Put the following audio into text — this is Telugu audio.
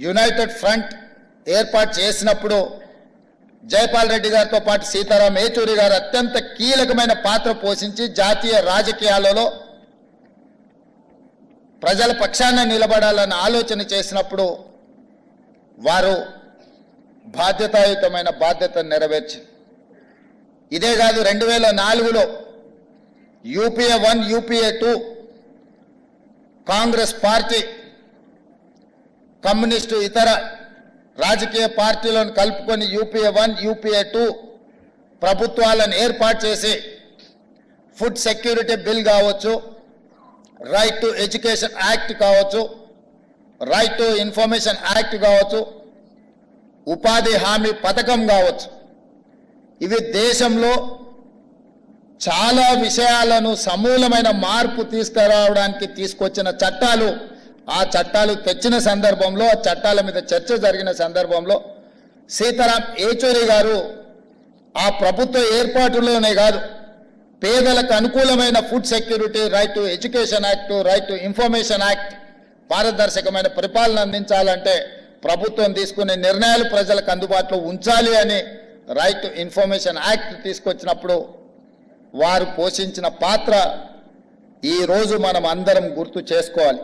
యునైటెడ్ ఫ్రంట్ ఏర్పాటు చేసినప్పుడు జైపాల్ రెడ్డి గారితో పాటు సీతారాం ఏచూరి గారు అత్యంత కీలకమైన పాత్ర పోషించి జాతీయ రాజకీయాలలో ప్రజల పక్షాన నిలబడాలని ఆలోచన చేసినప్పుడు వారు బాధ్యతాయుతమైన బాధ్యతను నెరవేర్చి ఇదే కాదు 2004లో UPA 1 UPA 2 Congress party communist ఇతర రాజకీయ పార్టీలను కలుపుకొని యూపీఏ 1 యూపీఏ 2 ప్రభుత్వాలను ఏర్పాటు చేసి ఫుడ్ సెక్యూరిటీ బిల్ కావచ్చు, రైట్ టు ఎడ్యుకేషన్ యాక్ట్ కావచ్చు, రైట్ టు ఇన్ఫర్మేషన్ యాక్ట్ కావచ్చు, ఉపాధి హామీ పథకం కావచ్చు, ఇవి దేశంలో చాలా విషయాలను సమూలమైన మార్పు తీసుకురావడానికి తీసుకొచ్చిన చట్టాలు. ఆ చట్టాలు తెచ్చిన సందర్భంలో, ఆ చట్టాల మీద చర్చ జరిగిన సందర్భంలో సీతారాం ఏచూరి గారు ఆ ప్రభుత్వ ఏర్పాటులోనే కాదు, పేదలకు అనుకూలమైన food security, right to education act, right to information act, పారదర్శకమైన పరిపాలన అందించాలంటే ప్రభుత్వం తీసుకునే నిర్ణయాలు ప్రజలకు అందుబాటులో ఉంచాలి అని రైట్ టు ఇన్ఫర్మేషన్ యాక్ట్ తీసుకొచ్చినప్పుడు వారు పోషించిన పాత్ర ఈరోజు మనం అందరం గుర్తు చేసుకోవాలి.